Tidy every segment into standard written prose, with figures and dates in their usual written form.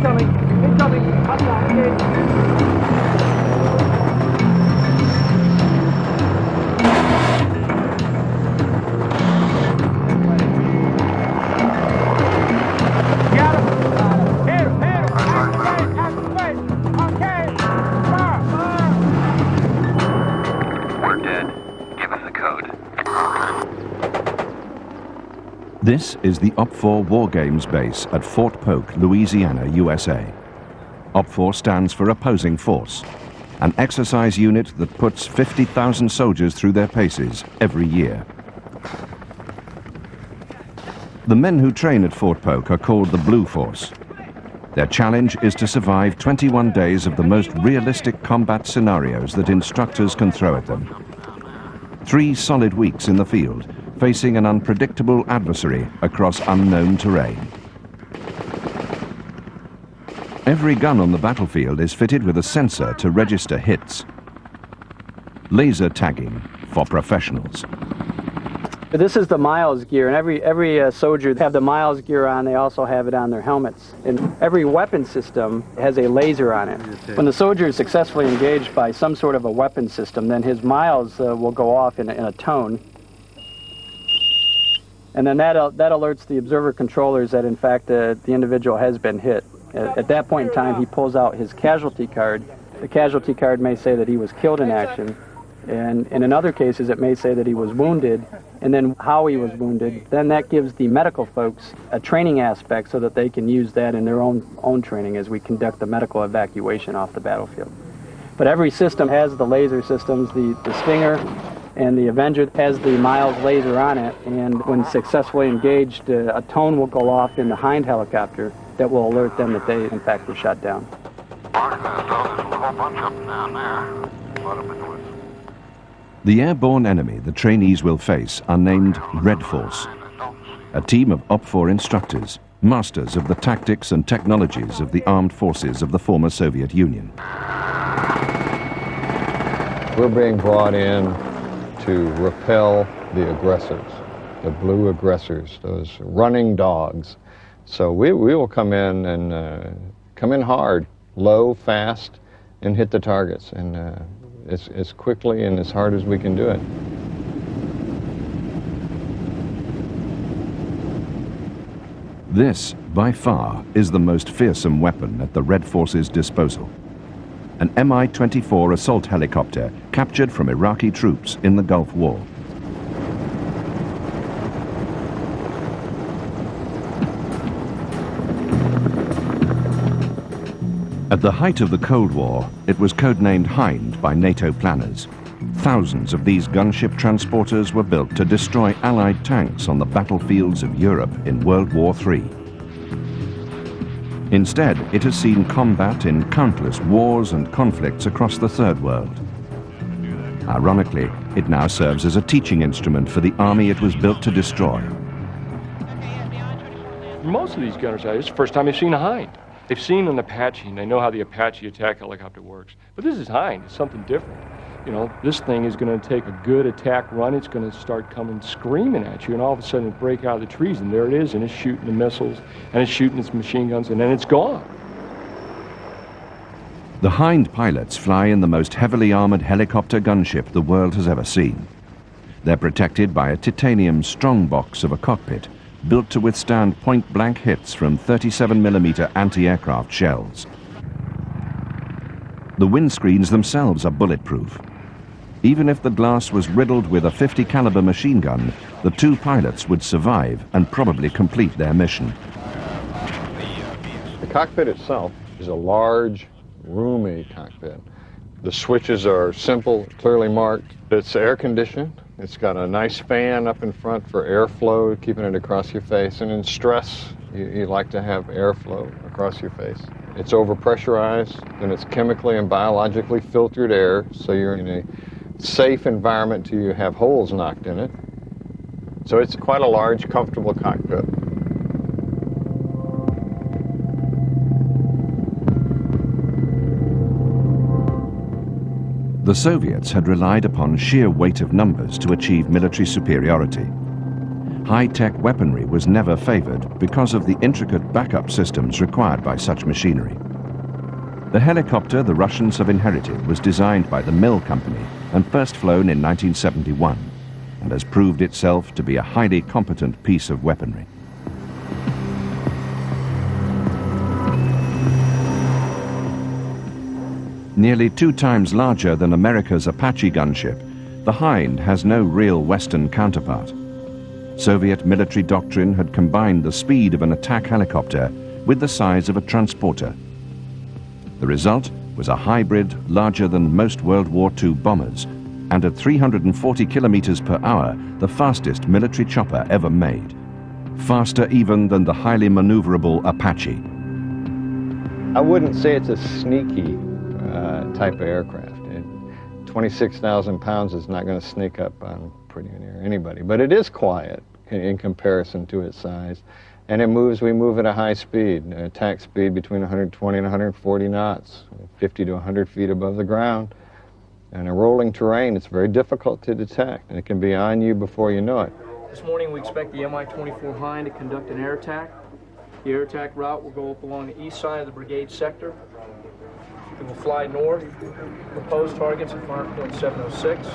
Incoming! Incoming! Hostile engaged! This is the OPFOR War Games base at Fort Polk, Louisiana, USA. OPFOR stands for Opposing Force, an exercise unit that puts 50,000 soldiers through their paces every year. The men who train at Fort Polk are called the Blue Force. Their challenge is to survive 21 days of the most realistic combat scenarios that instructors can throw at them. 3 solid weeks in the field, facing an unpredictable adversary across unknown terrain. Every gun on the battlefield is fitted with a sensor to register hits. Laser tagging for professionals. This is the miles gear, and every soldier have the miles gear on. They also have it on their helmets. And every weapon system has a laser on it. When the soldier is successfully engaged by some sort of a weapon system, then his miles will go off in a tone. And then that alerts the observer controllers that, in fact, the individual has been hit. At that point in time, he pulls out his casualty card. The casualty card may say that he was killed in action, and in other cases, it may say that he was wounded, and then how he was wounded. Then that gives the medical folks a training aspect so that they can use that in their own training as we conduct the medical evacuation off the battlefield. But every system has the laser systems. The Stinger and the Avenger has the Miles laser on it, and when successfully engaged, a tone will go off in the Hind helicopter that will alert them that they, in fact, were shot down. The airborne enemy the trainees will face are named Red Force, a team of OPFOR instructors, masters of the tactics and technologies of the armed forces of the former Soviet Union. We're being brought in to repel the aggressors, the blue aggressors, those running dogs. So we will come in and come in hard, low, fast, and hit the targets, and as quickly and as hard as we can do it. This, by far, is the most fearsome weapon at the Red Force's disposal. An Mi-24 assault helicopter captured from Iraqi troops in the Gulf War. At the height of the Cold War, it was codenamed Hind by NATO planners. Thousands of these gunship transporters were built to destroy Allied tanks on the battlefields of Europe in World War III. Instead, it has seen combat in countless wars and conflicts across the Third World. Ironically, it now serves as a teaching instrument for the army it was built to destroy. Most of these gunners, it's the first time they've seen a Hind. They've seen an Apache, and they know how the Apache attack helicopter works. But this is Hind. It's something different. You know, this thing is going to take a good attack run. It's going to start coming screaming at you, and all of a sudden it break out of the trees, and there it is, and it's shooting the missiles, and it's shooting its machine guns, and then it's gone. The Hind pilots fly in the most heavily armored helicopter gunship the world has ever seen. They're protected by a titanium strongbox of a cockpit, built to withstand point-blank hits from 37mm anti-aircraft shells. The windscreens themselves are bulletproof. Even if the glass was riddled with a .50 caliber machine gun, the 2 pilots would survive and probably complete their mission. The cockpit itself is a large, roomy cockpit. The switches are simple, clearly marked. It's air-conditioned. It's got a nice fan up in front for airflow, keeping it across your face. And in stress, you like to have airflow across your face. It's overpressurized, and it's chemically and biologically filtered air, so you're in a safe environment till you have holes knocked in it. So it's quite a large, comfortable cockpit. The Soviets had relied upon sheer weight of numbers to achieve military superiority. high-tech weaponry was never favored because of the intricate backup systems required by such machinery. The helicopter the Russians have inherited was designed by the Mill Company and first flown in 1971, and has proved itself to be a highly competent piece of weaponry. Nearly 2 times larger than America's Apache gunship, the Hind has no real Western counterpart. Soviet military doctrine had combined the speed of an attack helicopter with the size of a transporter. The result was a hybrid larger than most World War II bombers, and at 340 kilometers per hour, the fastest military chopper ever made. Faster even than the highly maneuverable Apache. I wouldn't say it's a sneaky type of aircraft. 26,000 pounds is not going to sneak up on pretty near anybody, but it is quiet in comparison to its size. And we move at a high speed, attack speed between 120 and 140 knots, 50 to 100 feet above the ground. And a rolling terrain, it's very difficult to detect, and it can be on you before you know it. This morning we expect the Mi-24 Hind to conduct an air attack. The air attack route will go up along the east side of the brigade sector. It will fly north. Proposed targets at mark point 706,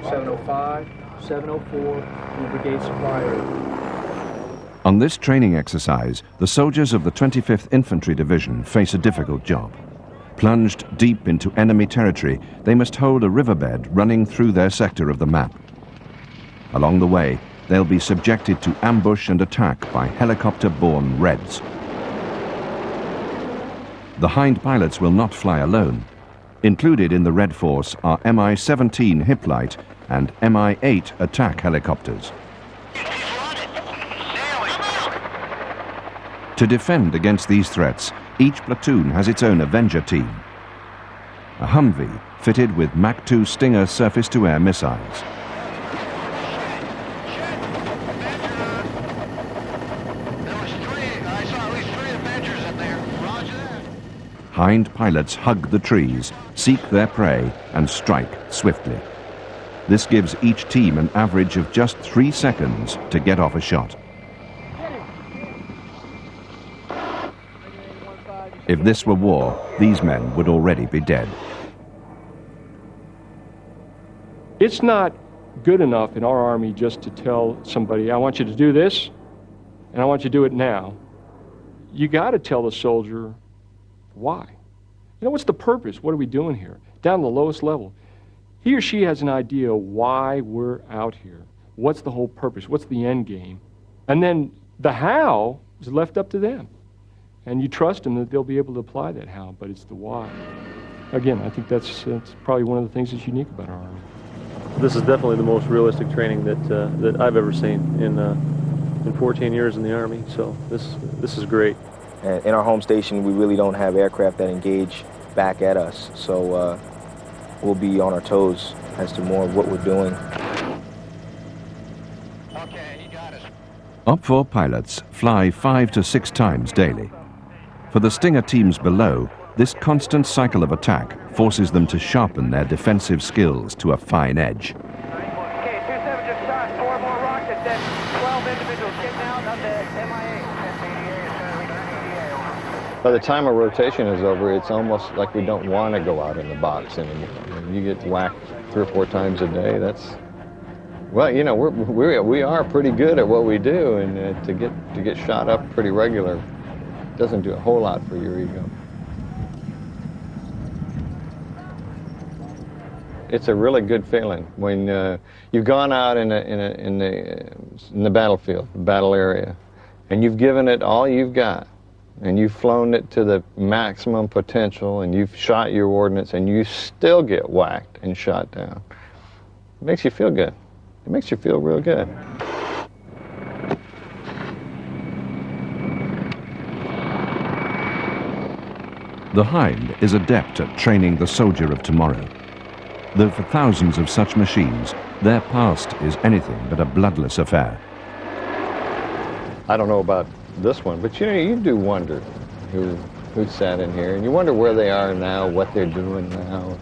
705, 704, and the brigade supply area. On this training exercise, the soldiers of the 25th Infantry Division face a difficult job. Plunged deep into enemy territory, they must hold a riverbed running through their sector of the map. Along the way, they'll be subjected to ambush and attack by helicopter-borne Reds. The Hind pilots will not fly alone. Included in the Red Force are Mi-17 Hiplite and Mi-8 attack helicopters. To defend against these threats, each platoon has its own Avenger team. A Humvee fitted with Mach 2 Stinger surface-to-air missiles. Hind pilots hug the trees, seek their prey, and strike swiftly. This gives each team an average of just 3 seconds to get off a shot. If this were war, these men would already be dead. It's not good enough in our Army just to tell somebody, I want you to do this, and I want you to do it now. You got to tell the soldier why. You know, what's the purpose? What are we doing here? Down to the lowest level. He or she has an idea why we're out here. What's the whole purpose? What's the end game? And then the how is left up to them. And you trust them that they'll be able to apply that how, but it's the why. Again, I think that's probably one of the things that's unique about our Army. This is definitely the most realistic training that I've ever seen in 14 years in the Army, so this is great. In our home station, we really don't have aircraft that engage back at us, so we'll be on our toes as to more of what we're doing. Okay, you got us. OPFOR pilots fly 5 to 6 times daily. For the Stinger teams below, this constant cycle of attack forces them to sharpen their defensive skills to a fine edge. Okay, 27 just shot, 4 more rockets, then 12 individuals getting out of the MIA. By the time a rotation is over, it's almost like we don't want to go out in the box anymore. You get whacked 3 or 4 times a day. That's, well, you know, we are pretty good at what we do, and to get shot up pretty regular doesn't do a whole lot for your ego. It's a really good feeling when you've gone out in the battlefield, the battle area, and you've given it all you've got. And you've flown it to the maximum potential, and you've shot your ordnance, and you still get whacked and shot down. It makes you feel good. It makes you feel real good. The Hind is adept at training the soldier of tomorrow. Though for thousands of such machines, their past is anything but a bloodless affair. I don't know about this one, but you know, you do wonder who sat in here, and you wonder where they are now, what they're doing now.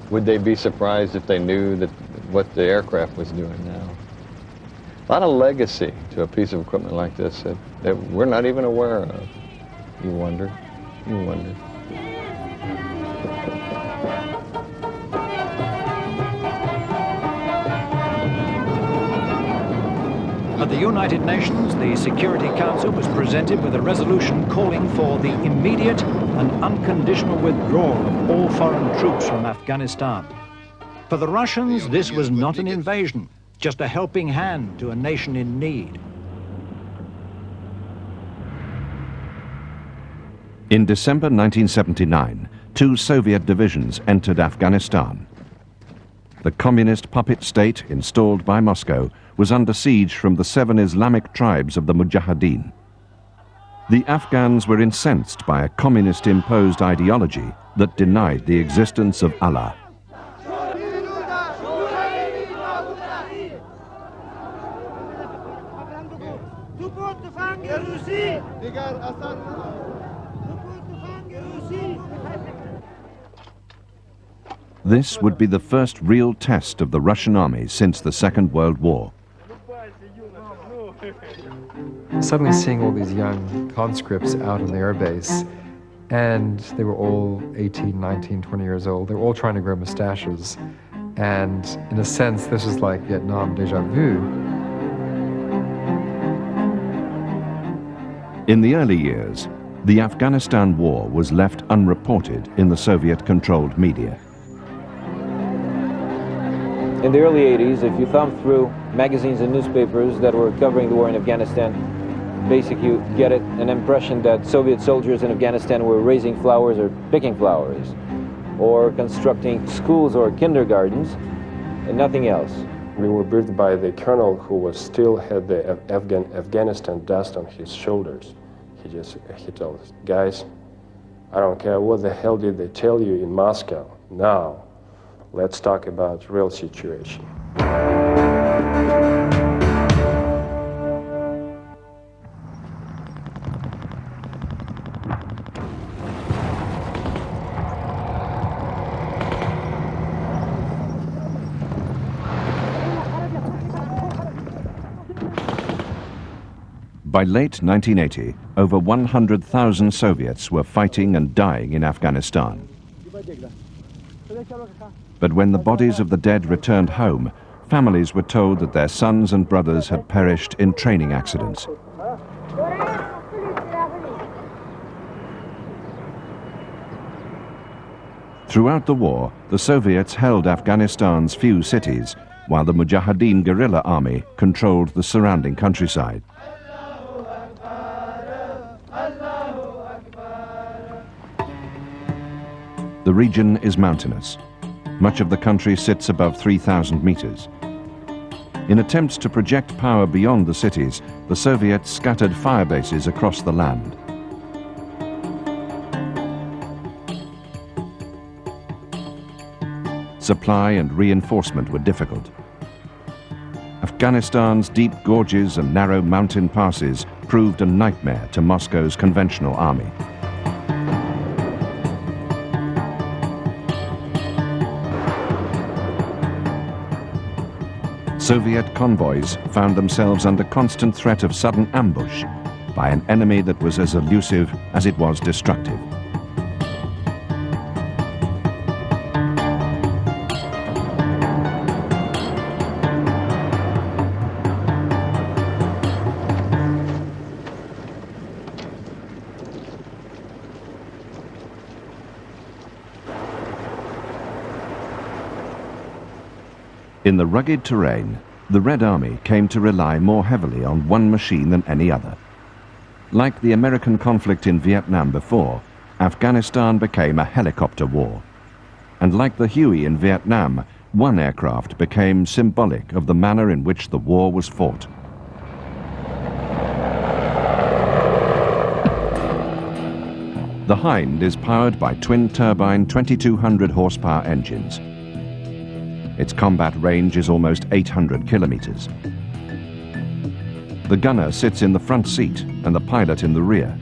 Would they be surprised if they knew that what the aircraft was doing now? A lot of legacy to a piece of equipment like this that we're not even aware of. You wonder, you wonder. At the United Nations, the Security Council was presented with a resolution calling for the immediate and unconditional withdrawal of all foreign troops from Afghanistan. For the Russians, this was not an invasion, just a helping hand to a nation in need. In December 1979, 2 Soviet divisions entered Afghanistan. The communist puppet state installed by Moscow was under siege from the 7 Islamic tribes of the Mujahideen. The Afghans were incensed by a communist-imposed ideology that denied the existence of Allah. This would be the first real test of the Russian army since the Second World War. Suddenly seeing all these young conscripts out on the airbase, and they were all 18, 19, 20 years old. They were all trying to grow mustaches. And in a sense, this is like Vietnam déjà vu. In the early years, the Afghanistan war was left unreported in the Soviet-controlled media. In the early 80s, if you thumbed through magazines and newspapers that were covering the war in Afghanistan, basically you get an impression that Soviet soldiers in Afghanistan were raising flowers or picking flowers, or constructing schools or kindergartens, and nothing else. We were briefed by the colonel who still had the Afghanistan dust on his shoulders. He told us, guys, I don't care what the hell did they tell you in Moscow. Now, let's talk about real situation. By late 1980, over 100,000 Soviets were fighting and dying in Afghanistan. But when the bodies of the dead returned home, families were told that their sons and brothers had perished in training accidents. Throughout the war, the Soviets held Afghanistan's few cities, while the Mujahideen guerrilla army controlled the surrounding countryside. The region is mountainous. Much of the country sits above 3,000 meters. In attempts to project power beyond the cities, the Soviets scattered fire bases across the land. Supply and reinforcement were difficult. Afghanistan's deep gorges and narrow mountain passes proved a nightmare to Moscow's conventional army. Soviet convoys found themselves under constant threat of sudden ambush by an enemy that was as elusive as it was destructive. In the rugged terrain, the Red Army came to rely more heavily on one machine than any other. Like the American conflict in Vietnam before, Afghanistan became a helicopter war. And like the Huey in Vietnam, one aircraft became symbolic of the manner in which the war was fought. The Hind is powered by twin-turbine 2,200 horsepower engines. Its combat range is almost 800 kilometers. The gunner sits in the front seat and the pilot in the rear.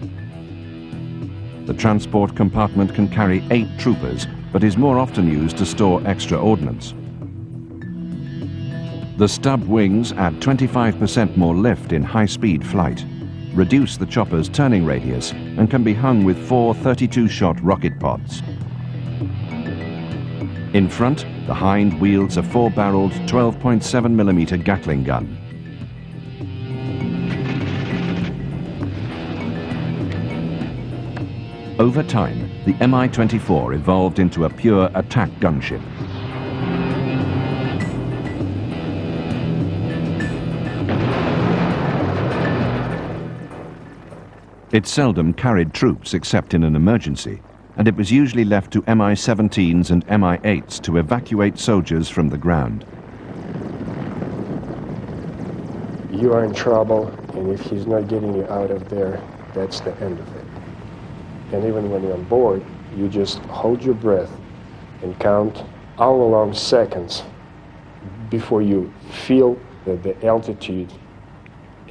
The transport compartment can carry 8 troopers, but is more often used to store extra ordnance. The stub wings add 25% more lift in high-speed flight, reduce the chopper's turning radius, and can be hung with 4 32-shot rocket pods. In front, the Hind wields a 4-barreled 12.7mm Gatling gun. Over time, the Mi-24 evolved into a pure attack gunship. It seldom carried troops except in an emergency, and it was usually left to Mi-17s and Mi-8s to evacuate soldiers from the ground. You are in trouble, and if he's not getting you out of there, that's the end of it. And even when you're on board, you just hold your breath and count all along seconds before you feel that the altitude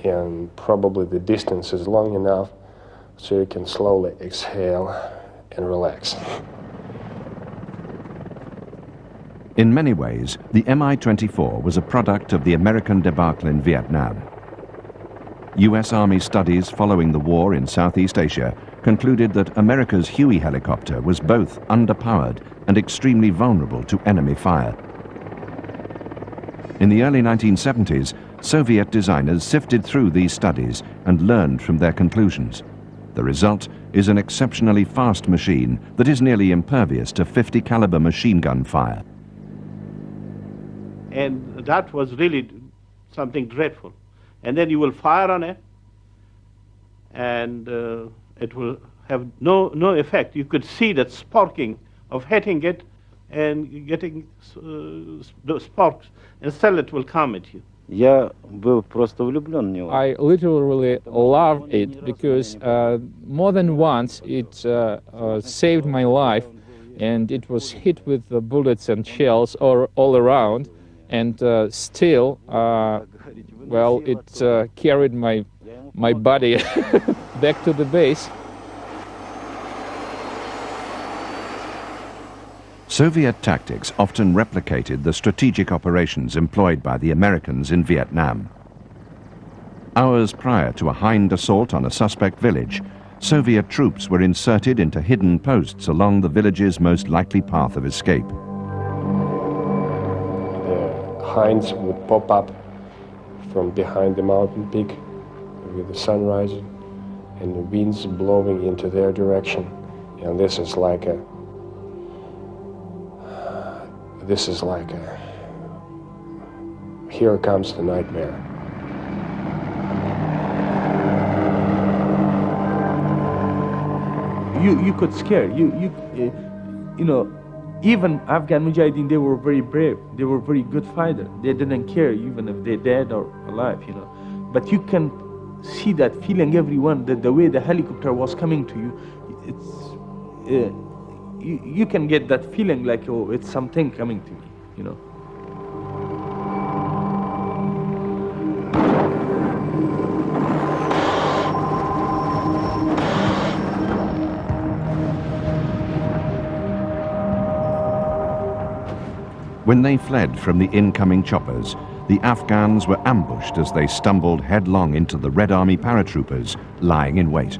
and probably the distance is long enough so you can slowly exhale and relax. In many ways, the Mi-24 was a product of the American debacle in Vietnam. US Army studies following the war in Southeast Asia concluded that America's Huey helicopter was both underpowered and extremely vulnerable to enemy fire. In the early 1970s, Soviet designers sifted through these studies and learned from their conclusions. The result is an exceptionally fast machine that is nearly impervious to .50 caliber machine gun fire. And that was really something dreadful. And then you will fire on it, and it will have no effect. You could see that sparking of hitting it and getting the sparks, and still it will come at you. I literally loved it because more than once it saved my life, and it was hit with the bullets and shells all around, and still, well, it carried my body back to the base. Soviet tactics often replicated the strategic operations employed by the Americans in Vietnam. Hours prior to a Hind assault on a suspect village, Soviet troops were inserted into hidden posts along the village's most likely path of escape. The Hinds would pop up from behind the mountain peak with the sun rising and the winds blowing into their direction. And this is like a here comes the nightmare. You could scare you know, even Afghan Mujahideen, they were very brave. They were very good fighters. They didn't care even if they're dead or alive, you know. But you can see that feeling, everyone, that the way the helicopter was coming to you, it's you can get that feeling like, oh, it's something coming to me, you know. When they fled from the incoming choppers, the Afghans were ambushed as they stumbled headlong into the Red Army paratroopers lying in wait.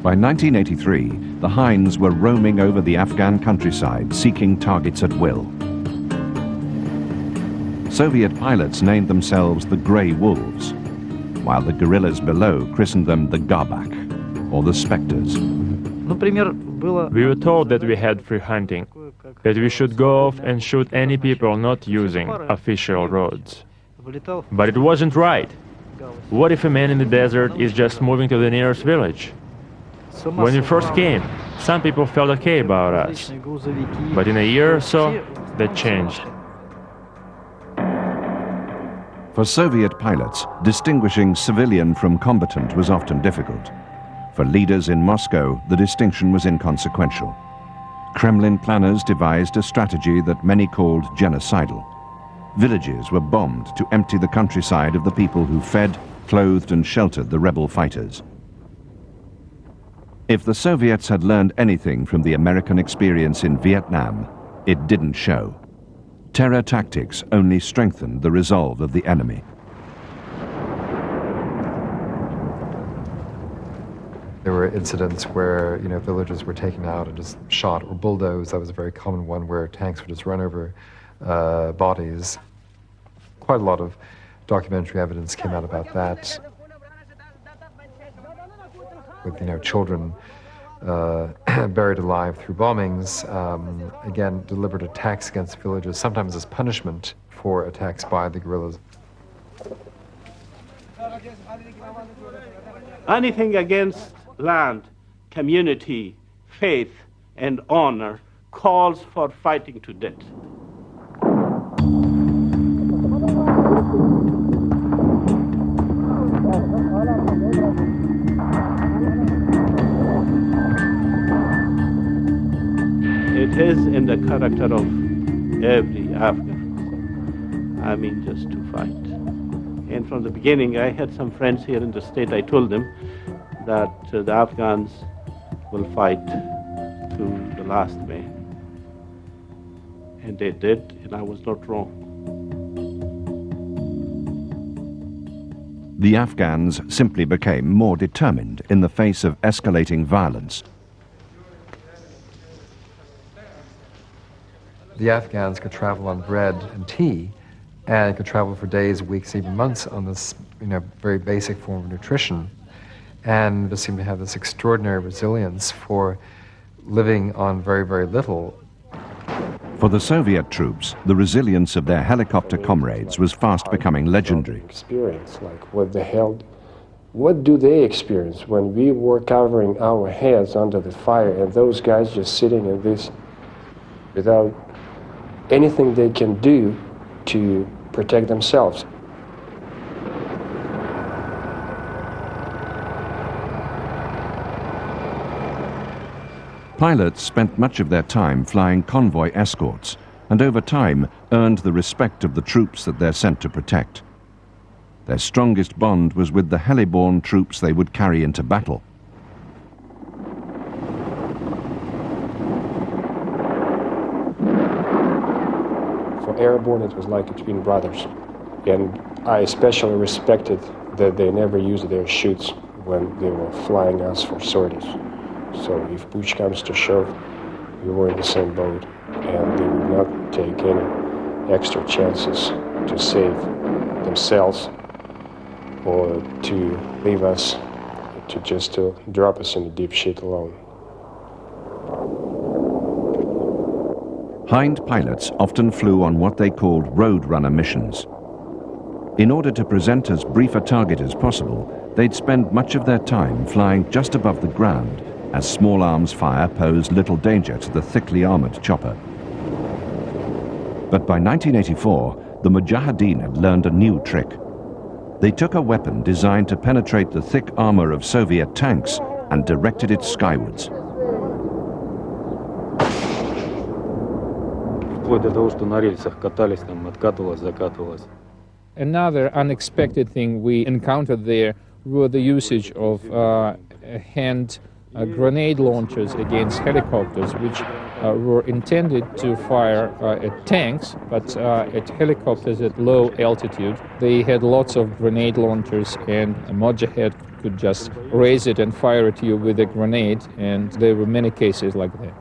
By 1983, the Hinds were roaming over the Afghan countryside, seeking targets at will. Soviet pilots named themselves the Grey Wolves, while the guerrillas below christened them the Garbak, or the Spectres. We were told that we had free hunting, that we should go off and shoot any people not using official roads. But it wasn't right. What if a man in the desert is just moving to the nearest village? When we first came, some people felt okay about us. But in a year or so, that changed. For Soviet pilots, distinguishing civilian from combatant was often difficult. For leaders in Moscow, the distinction was inconsequential. Kremlin planners devised a strategy that many called genocidal. Villages were bombed to empty the countryside of the people who fed, clothed and sheltered the rebel fighters. If the Soviets had learned anything from the American experience in Vietnam, it didn't show. Terror tactics only strengthened the resolve of the enemy. There were incidents where, villages were taken out and just shot or bulldozed. That was a very common one where tanks would just run over bodies. Quite a lot of documentary evidence came out about that. With, children buried alive through bombings, again, deliberate attacks against villages, sometimes as punishment for attacks by the guerrillas. Anything against land, community, faith, and honor calls for fighting to death. It is in the character of every Afghan, just to fight. And from the beginning, I had some friends here in the state, I told them that the Afghans will fight to the last man. And they did, and I was not wrong. The Afghans simply became more determined in the face of escalating violence. The Afghans could travel on bread and tea, and could travel for days, weeks, even months on this, very basic form of nutrition, and just seemed to have this extraordinary resilience for living on very, very little. For the Soviet troops, the resilience of their helicopter comrades was fast becoming legendary. Experience, like what do they experience when we were covering our heads under the fire and those guys just sitting in this without anything they can do to protect themselves. Pilots spent much of their time flying convoy escorts and over time earned the respect of the troops that they're sent to protect. Their strongest bond was with the heli-borne troops they would carry into battle. Airborne, it was like between brothers. And I especially respected that they never used their chutes when they were flying us for sorties. So if push comes to shove, we were in the same boat, and they would not take any extra chances to save themselves or to leave us, to drop us in the deep shit alone. Hind pilots often flew on what they called roadrunner missions. In order to present as brief a target as possible, they'd spend much of their time flying just above the ground, as small arms fire posed little danger to the thickly armored chopper. But by 1984, the Mujahideen had learned a new trick. They took a weapon designed to penetrate the thick armor of Soviet tanks and directed it skywards. Another unexpected thing we encountered there were the usage of hand grenade launchers against helicopters, which were intended to fire at tanks, but at helicopters at low altitude. They had lots of grenade launchers, and a Mujahid could just raise it and fire at you with a grenade, and there were many cases like that.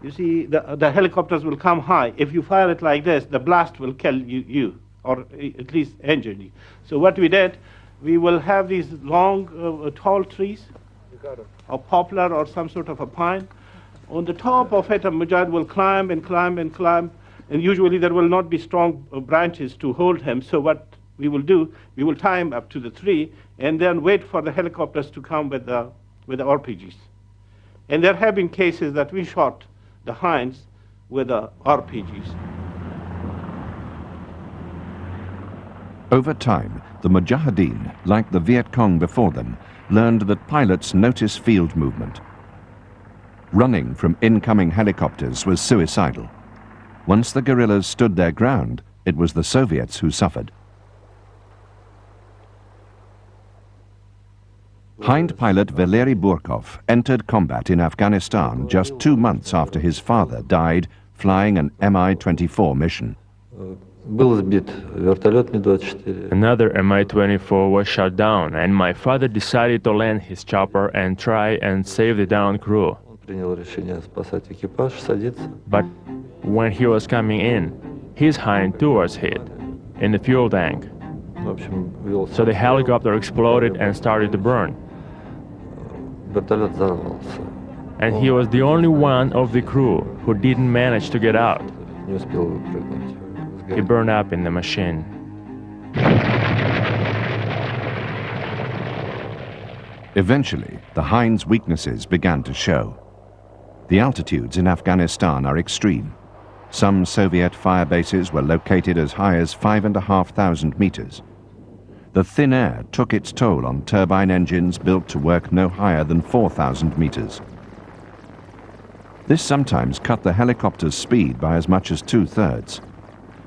You see, the helicopters will come high. If you fire it like this, the blast will kill you or at least injure you. So what we did, we will have these long, tall trees, a poplar or some sort of a pine. On the top of it, a Mujahid will climb and climb and climb, and usually there will not be strong branches to hold him. So what we will tie him up to the tree and then wait for the helicopters to come with the RPGs. And there have been cases that we shot the Hinds with the RPGs. Over time, the Mujahideen, like the Viet Cong before them, learned that pilots notice field movement. Running from incoming helicopters was suicidal. Once the guerrillas stood their ground, it was the Soviets who suffered. Hind pilot Valery Burkov entered combat in Afghanistan just 2 months after his father died flying an Mi-24 mission. Another Mi-24 was shot down, and my father decided to land his chopper and try and save the downed crew. But when he was coming in, his Hind too was hit in the fuel tank. So the helicopter exploded and started to burn. And he was the only one of the crew who didn't manage to get out. He burned up in the machine. Eventually, the Hind's weaknesses began to show. The altitudes in Afghanistan are extreme. Some Soviet fire bases were located as high as 5,500 meters. The thin air took its toll on turbine engines built to work no higher than 4,000 meters. This sometimes cut the helicopter's speed by as much as 2/3.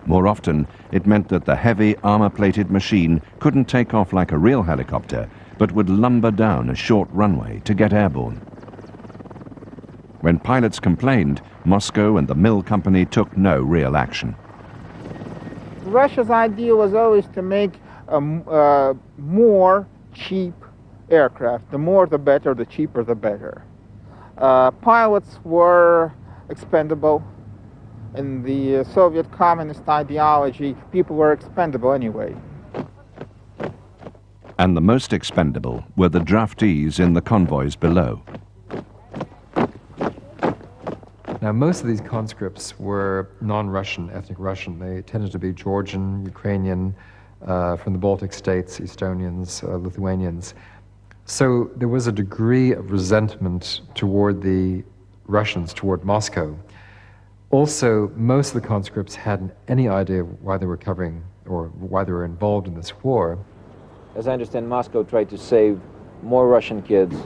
More often, it meant that the heavy armor-plated machine couldn't take off like a real helicopter, but would lumber down a short runway to get airborne. When pilots complained, Moscow and the Mill Company took no real action. Russia's idea was always to make more cheap aircraft. The more the better, the cheaper the better. Pilots were expendable. In the Soviet communist ideology, people were expendable anyway. And the most expendable were the draftees in the convoys below. Now, most of these conscripts were non-Russian, ethnic Russian. They tended to be Georgian, Ukrainian, from the Baltic states, Estonians, Lithuanians. So there was a degree of resentment toward the Russians, toward Moscow. Also, most of the conscripts hadn't any idea why they were covering or why they were involved in this war. As I understand, Moscow tried to save more Russian kids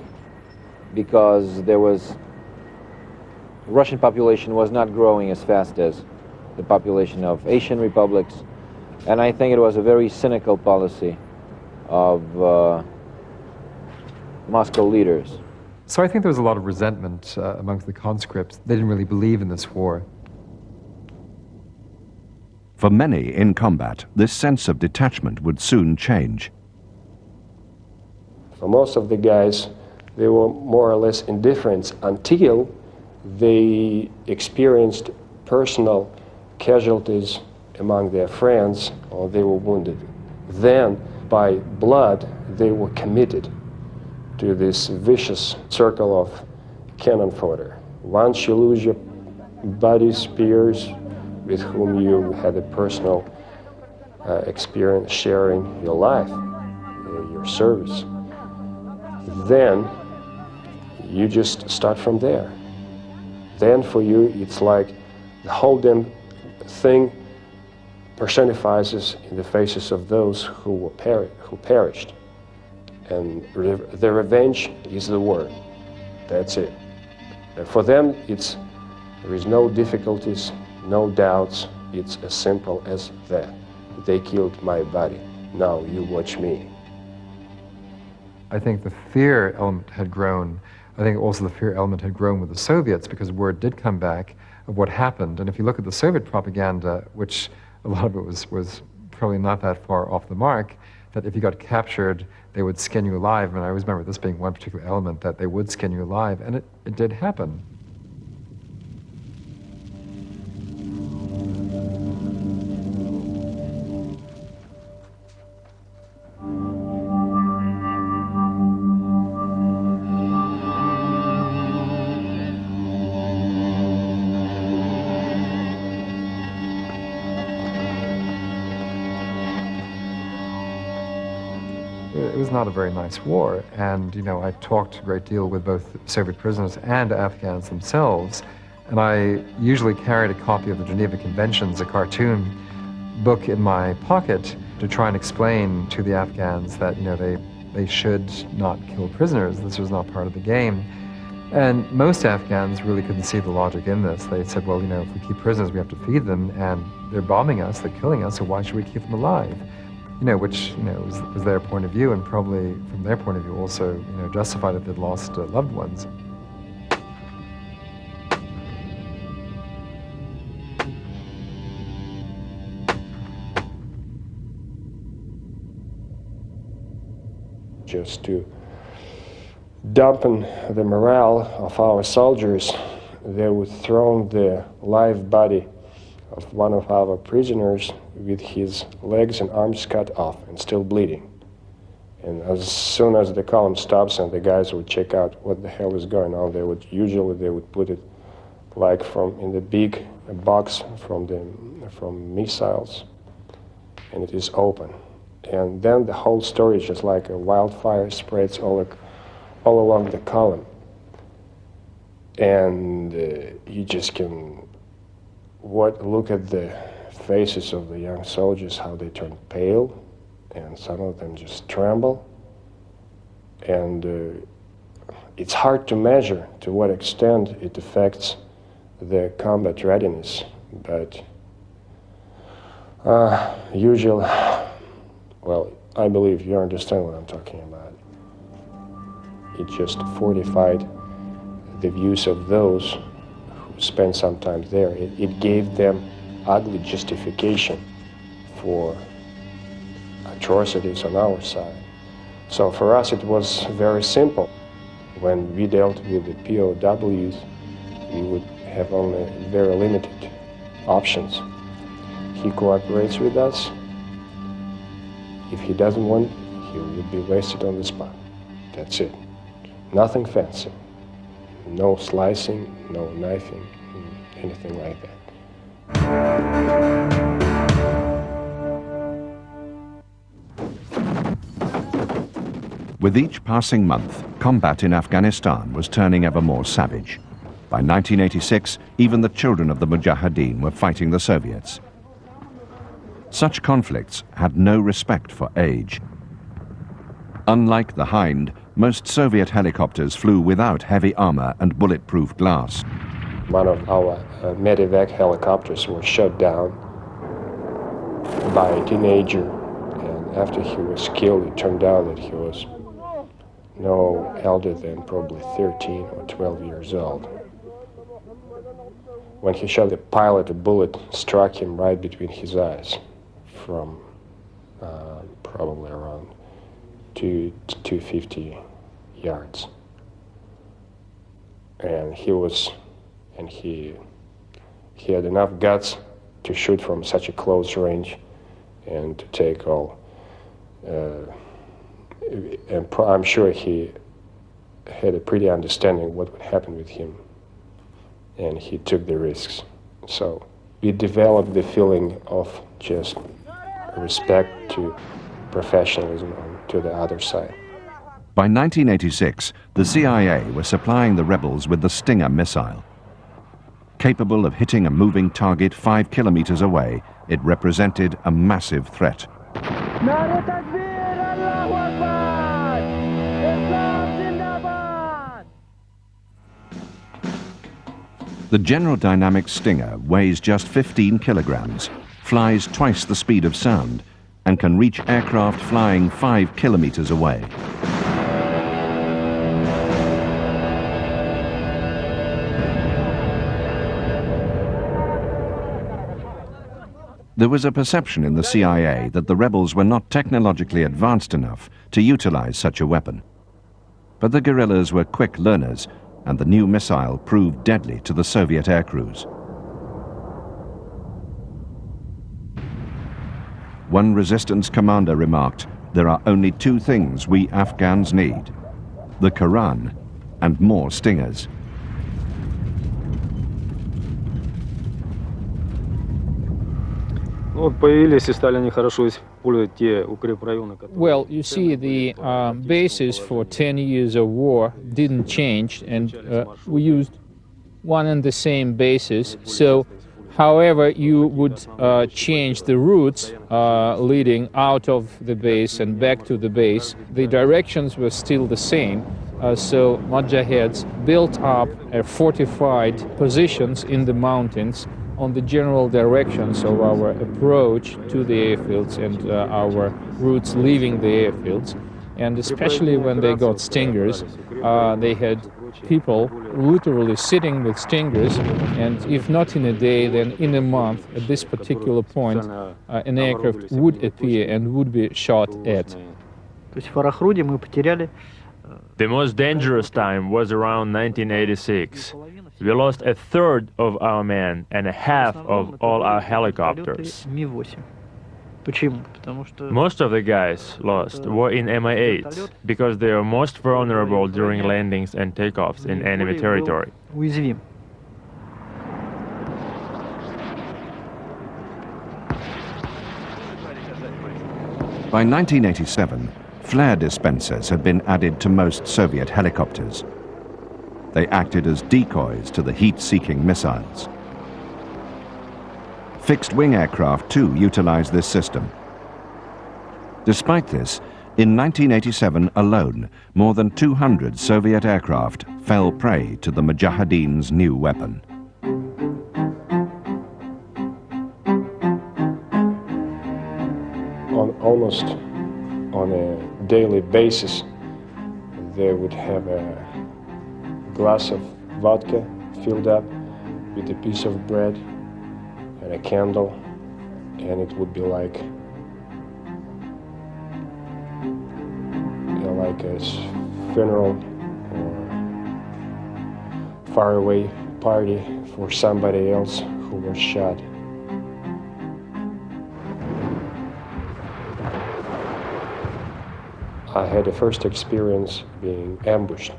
because Russian population was not growing as fast as the population of Asian republics. And I think it was a very cynical policy of Moscow leaders. So I think there was a lot of resentment amongst the conscripts. They didn't really believe in this war. For many in combat, this sense of detachment would soon change. For most of the guys, they were more or less indifferent until they experienced personal casualties among their friends or they were wounded. Then, by blood, they were committed to this vicious circle of cannon fodder. Once you lose your buddies, peers, with whom you had a personal experience sharing your life, your service, then you just start from there. Then for you, it's like the whole damn thing personifies in the faces of those who perished. And the revenge is the word. That's it. And for them, there is no difficulties, no doubts. It's as simple as that. They killed my buddy. Now you watch me. I think the fear element had grown. I think also the fear element had grown with the Soviets because word did come back of what happened. And if you look at the Soviet propaganda, which a lot of it was probably not that far off the mark, that if you got captured, they would skin you alive. And I always remember this being one particular element, that they would skin you alive. And it did happen. it was not a very nice war. And, you know, I talked a great deal with both Soviet prisoners and Afghans themselves. And I usually carried a copy of the Geneva Conventions, a cartoon book in my pocket to try and explain to the Afghans that, you know, they should not kill prisoners. This was not part of the game. And most Afghans really couldn't see the logic in this. They said, well, you know, if we keep prisoners, we have to feed them, and they're bombing us, they're killing us, so why should we keep them alive? You know, which, you know, was their point of view, and probably from their point of view also, you know, justified if they'd lost loved ones. Just to dampen the morale of our soldiers, they would throw the live body of one of our prisoners with his legs and arms cut off and still bleeding. And as soon as the column stops and the guys would check out what the hell is going on, they would put it like in the big box from missiles, and it is open. And then the whole story is just like a wildfire, spreads all along the column. And you just can look at the faces of the young soldiers, how they turn pale, and some of them just tremble. And it's hard to measure to what extent it affects the combat readiness, but usually, well, I believe you understand what I'm talking about. It just fortified the views of those who spent some time there. It gave them ugly justification for atrocities on our side. So for us it was very simple. When we dealt with the POWs, we would have only very limited options. He cooperates with us. If he doesn't want, he will be wasted on the spot. That's it. Nothing fancy. No slicing, no knifing, anything like that. With each passing month, combat in Afghanistan was turning ever more savage. By 1986, even the children of the Mujahideen were fighting the Soviets. Such conflicts had no respect for age. Unlike the Hind, most Soviet helicopters flew without heavy armor and bulletproof glass. One of our medevac helicopters was shot down by a teenager, and after he was killed, it turned out that he was no elder than probably 13 or 12 years old. When he shot the pilot, a bullet struck him right between his eyes from probably around 250 yards. And he had enough guts to shoot from such a close range and to take all. And I'm sure he had a pretty understanding what would happen with him, and he took the risks. So we developed the feeling of just respect to professionalism and to the other side. By 1986, the CIA was supplying the rebels with the Stinger missile. Capable of hitting a moving target 5 kilometers away, it represented a massive threat. The General Dynamics Stinger weighs just 15 kilograms, flies twice the speed of sound, and can reach aircraft flying 5 kilometers away. There was a perception in the CIA that the rebels were not technologically advanced enough to utilize such a weapon. But the guerrillas were quick learners, and the new missile proved deadly to the Soviet aircrews. One resistance commander remarked, "There are only 2 things we Afghans need: the Quran and more Stingers." Well, you see, the basis for 10 years of war didn't change, and we used one and the same basis. So, however you would change the routes leading out of the base and back to the base, the directions were still the same. So Mujahids built up fortified positions in the mountains on the general directions of our approach to the airfields and our routes leaving the airfields. And especially when they got stingers, they had people literally sitting with stingers, and if not in a day, then in a month, at this particular point, an aircraft would appear and would be shot at. The most dangerous time was around 1986. We lost a third of our men and a half of all our helicopters. Most of the guys lost were in Mi-8 because they are most vulnerable during landings and takeoffs in enemy territory. By 1987, flare dispensers had been added to most Soviet helicopters. They acted as decoys to the heat-seeking missiles. Fixed-wing aircraft, too, utilized this system. Despite this, in 1987 alone, more than 200 Soviet aircraft fell prey to the Mujahideen's new weapon. Almost on a daily basis, they would have a glass of vodka filled up with a piece of bread and a candle, and it would be like a funeral or faraway party for somebody else who was shot. I had a first experience being ambushed,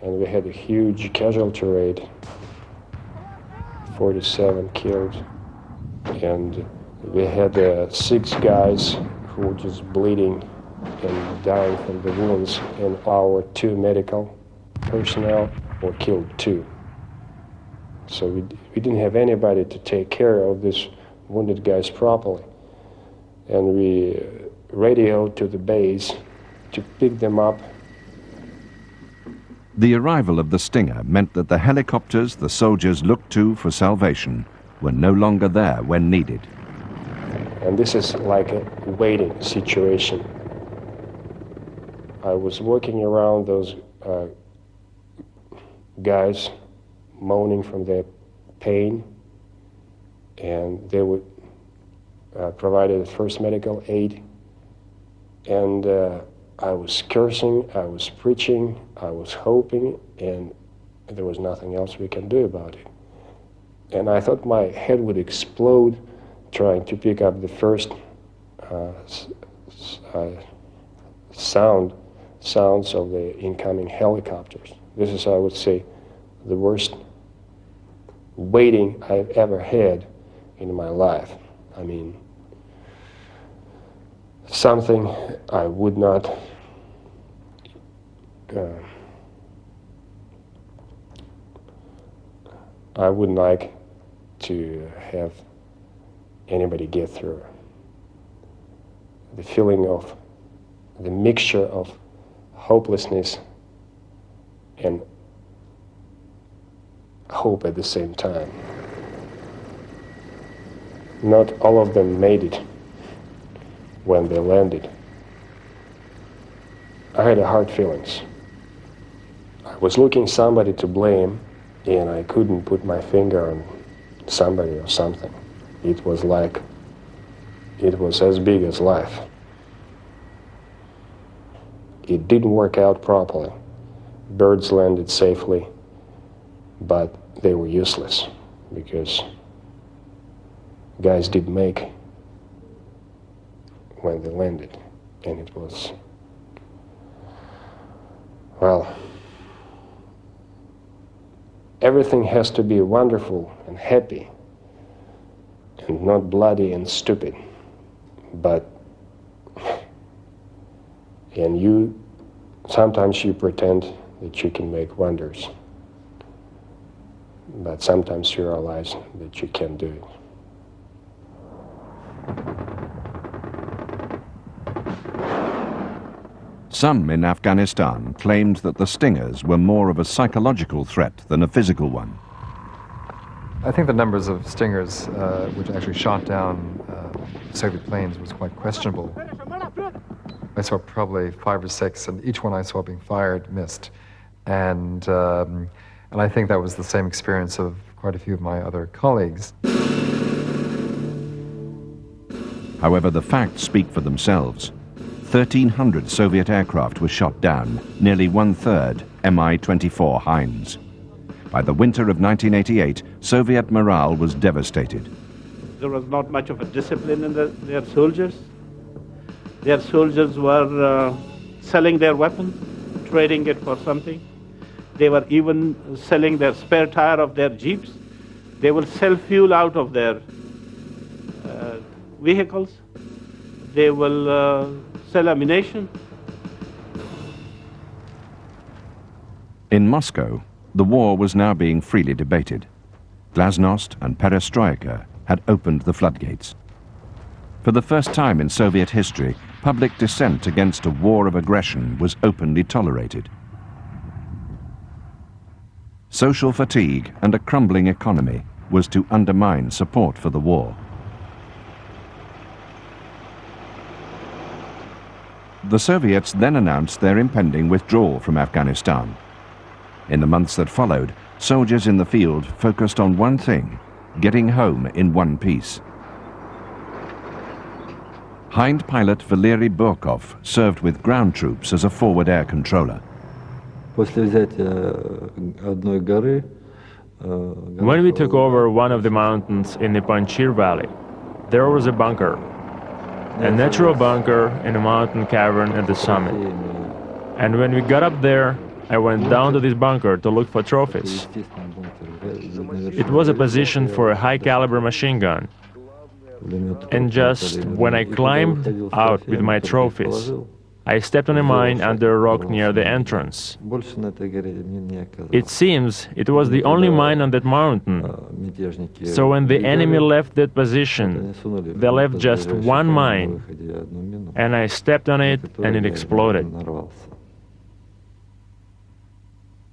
and we had a huge casualty rate, 47 killed, and we had 6 guys who were just bleeding and dying from the wounds, and our 2 medical personnel were killed too. So we didn't have anybody to take care of these wounded guys properly, and we radioed to the base to pick them up. The arrival of the Stinger meant that the helicopters the soldiers looked to for salvation were no longer there when needed. And this is like a waiting situation. I was walking around those guys moaning from their pain, and they would provide first medical aid, and I was cursing, I was preaching, I was hoping, and there was nothing else we can do about it. And I thought my head would explode trying to pick up the first sounds of the incoming helicopters. This is, I would say, the worst waiting I've ever had in my life. I mean, something I would not I wouldn't like to have anybody get through. The feeling of the mixture of hopelessness and hope at the same time. Not all of them made it when they landed. I had hard feelings. I was looking somebody to blame, and I couldn't put my finger on somebody or something. It was like, it was as big as life. It didn't work out properly. Birds landed safely, but they were useless because guys didn't make when they landed, and it was, well, everything has to be wonderful and happy, and not bloody and stupid, but and sometimes you pretend that you can make wonders, but sometimes you realize that you can't do it. Some in Afghanistan claimed that the Stingers were more of a psychological threat than a physical one. I think the numbers of Stingers which actually shot down Soviet planes was quite questionable. I saw probably 5 or 6, and each one I saw being fired missed. And I think that was the same experience of quite a few of my other colleagues. However, the facts speak for themselves. 1,300 Soviet aircraft were shot down, nearly 1/3 Mi-24 Hinds. By the winter of 1988, Soviet morale was devastated. There was not much of a discipline in their soldiers. Their soldiers were selling their weapons, trading it for something. They were even selling their spare tire of their jeeps. They will sell fuel out of their vehicles. They will sell ammunition. In Moscow, the war was now being freely debated. Glasnost and Perestroika had opened the floodgates. For the first time in Soviet history, public dissent against a war of aggression was openly tolerated. Social fatigue and a crumbling economy was to undermine support for the war. The Soviets then announced their impending withdrawal from Afghanistan. In the months that followed, soldiers in the field focused on one thing: getting home in one piece. Hind pilot Valery Burkov served with ground troops as a forward air controller. When we took over one of the mountains in the Panjshir Valley, there was a bunker, a natural bunker in a mountain cavern at the summit. And when we got up there, I went down to this bunker to look for trophies. It was a position for a high-caliber machine gun. And just when I climbed out with my trophies, I stepped on a mine under a rock near the entrance. It seems it was the only mine on that mountain. So when the enemy left that position, they left just one mine, and I stepped on it and it exploded.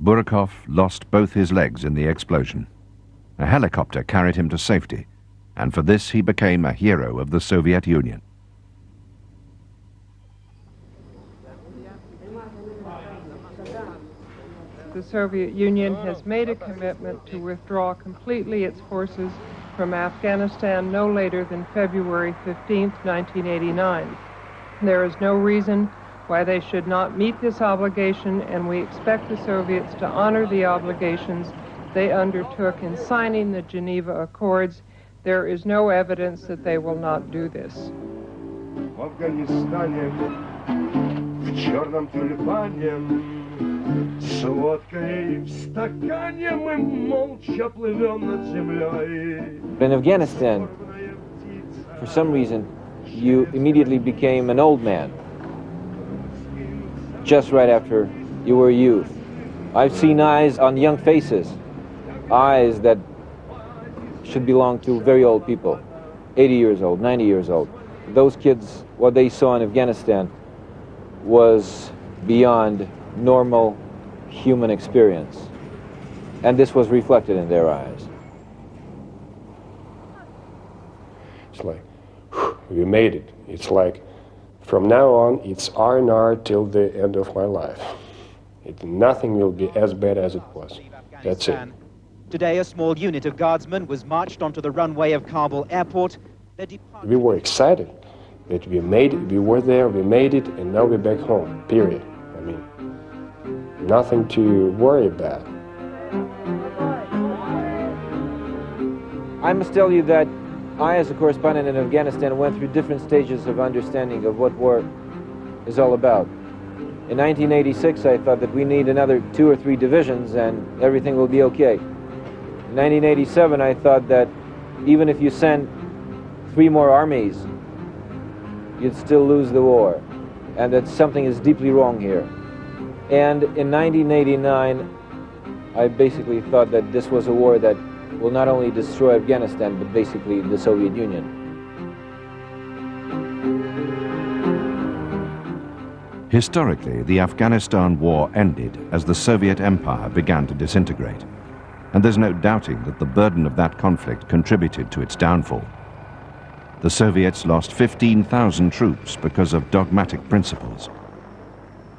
Burkov lost both his legs in the explosion. A helicopter carried him to safety, and for this he became a hero of the Soviet Union. The Soviet Union has made a commitment to withdraw completely its forces from Afghanistan no later than February 15, 1989. There is no reason why they should not meet this obligation, and we expect the Soviets to honor the obligations they undertook in signing the Geneva Accords. There is no evidence that they will not do this. In Afghanistan, for some reason, you immediately became an old man, just right after you were a youth. I've seen eyes on young faces, eyes that should belong to very old people, 80 years old, 90 years old. Those kids, what they saw in Afghanistan was beyond normal human experience. And this was reflected in their eyes. It's like, we made it. It's like, from now on, it's R&R till the end of my life. Nothing will be as bad as it was. That's it. Today, a small unit of guardsmen was marched onto the runway of Kabul airport. We were excited that we made it, we were there, we made it, and now we're back home, period. I mean, nothing to worry about. I must tell you that I, as a correspondent in Afghanistan, went through different stages of understanding of what war is all about. In 1986, I thought that we need another 2 or 3 divisions and everything will be okay. In 1987, I thought that even if you send 3 more armies, you'd still lose the war. And that something is deeply wrong here. And in 1989, I basically thought that this was a war that will not only destroy Afghanistan, but basically the Soviet Union. Historically, the Afghanistan war ended as the Soviet Empire began to disintegrate. And there's no doubting that the burden of that conflict contributed to its downfall. The Soviets lost 15,000 troops because of dogmatic principles.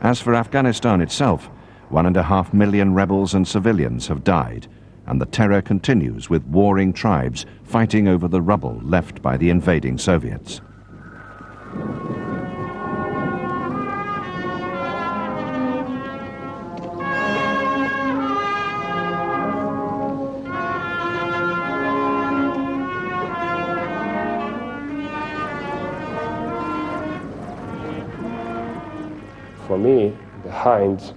As for Afghanistan itself, 1.5 million rebels and civilians have died, and the terror continues with warring tribes fighting over the rubble left by the invading Soviets. For me, the Hind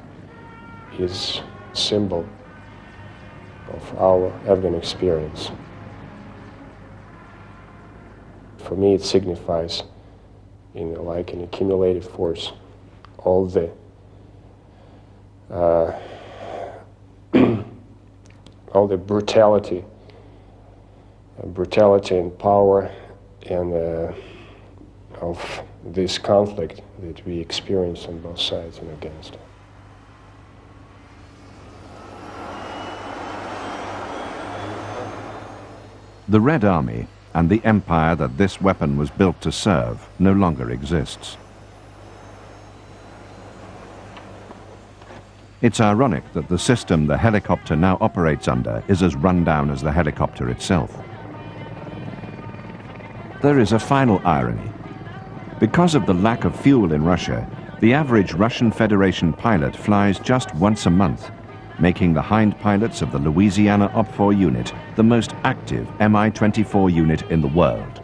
is a symbol of our Afghan experience. For me, it signifies, like an accumulated force, all the all the brutality and power and of this conflict that we experience on both sides in Afghanistan. The Red Army and the empire that this weapon was built to serve no longer exists. It's ironic that the system the helicopter now operates under is as run down as the helicopter itself. There is a final irony. Because of the lack of fuel in Russia, the average Russian Federation pilot flies just once a month, making the Hind pilots of the Louisiana OPFOR unit the most active Mi-24 unit in the world.